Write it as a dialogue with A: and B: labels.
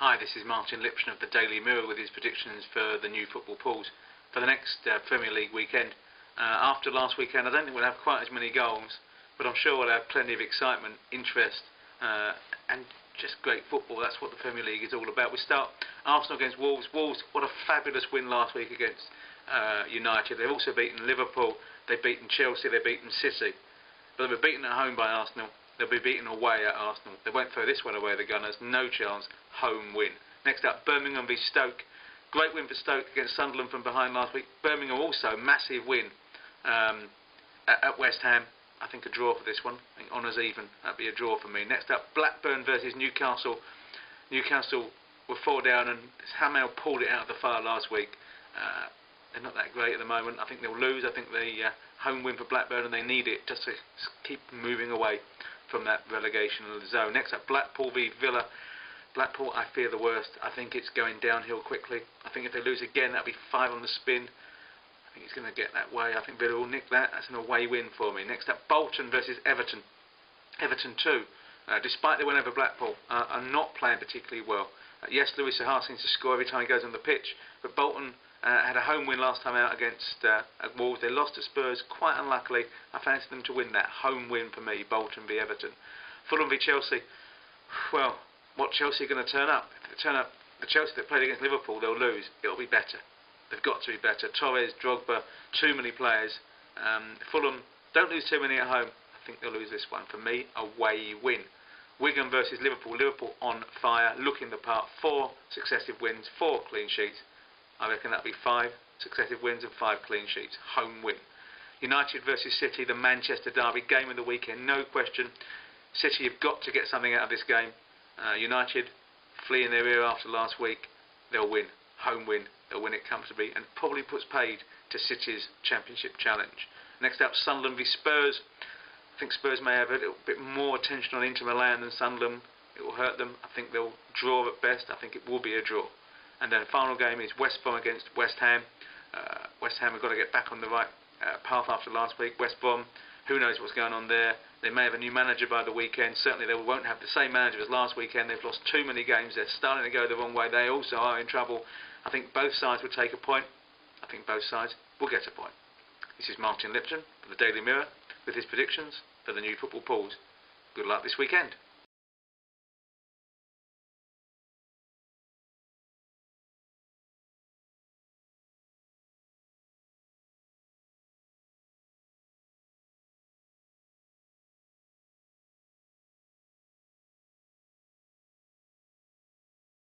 A: Hi, this is Martin Lipton of the Daily Mirror with his predictions for the new football pools for the next Premier League weekend. After last weekend, I don't think we'll have quite as many goals, but I'm sure we'll have plenty of excitement, interest, and just great football. That's what the Premier League is all about. We start Arsenal against Wolves. Wolves, what a fabulous win last week against United. They've also beaten Liverpool, they've beaten Chelsea, they've beaten City. But they were beaten at home by Arsenal. They'll be beaten away at Arsenal. They won't throw this one away, the Gunners. No chance. Home win. Next up, Birmingham v Stoke. Great win for Stoke against Sunderland from behind last week. Birmingham also, massive win at West Ham. I think a draw for this one. I think honours even. That'd be a draw for me. Next up, Blackburn versus Newcastle. Newcastle were 4 down and Hamel pulled it out of the fire last week. They're not that great at the moment. I think they'll lose. I think the home win for Blackburn, and they need it just to keep moving away from that relegation zone. Next up, Blackpool v Villa. Blackpool, I fear the worst. I think it's going downhill quickly. I think if they lose again, that'll be 5 on the spin. I think it's going to get that way. I think Villa will nick that. That's an away win for me. Next up, Bolton versus Everton. Everton too, despite the win over Blackpool, are not playing particularly well. Yes, Lewis Saha seems to score every time he goes on the pitch, but Bolton had a home win last time out against Wolves. They lost to Spurs quite unluckily. I fancy them to win that. Home win for me, Bolton v Everton. Fulham v Chelsea. Well, what Chelsea are going to turn up? If they turn up the Chelsea that played against Liverpool, they'll lose. It'll be better. They've got to be better. Torres, Drogba, too many players. Fulham don't lose too many at home. I think they'll lose this one. For me, away win. Wigan versus Liverpool. Liverpool on fire, looking the part. 4 successive wins, 4 clean sheets. I reckon that'll be 5 successive wins and 5 clean sheets. Home win. United versus City, the Manchester derby, game of the weekend, no question. City have got to get something out of this game. United fleeing their ear after last week, they'll win. Home win. They'll win it comfortably and probably puts paid to City's Championship challenge. Next up, Sunderland v Spurs. I think Spurs may have a little bit more attention on Inter Milan than Sunderland. It will hurt them. I think they'll draw at best. I think it will be a draw. And then the final game is West Brom against West Ham. West Ham have got to get back on the right path after last week. West Brom, who knows what's going on there. They may have a new manager by the weekend. Certainly they won't have the same manager as last weekend. They've lost too many games. They're starting to go the wrong way. They also are in trouble. I think both sides will take a point. I think both sides will get a point. This is Martin Lipton for the Daily Mirror with his predictions for the new football pools. Good luck this weekend.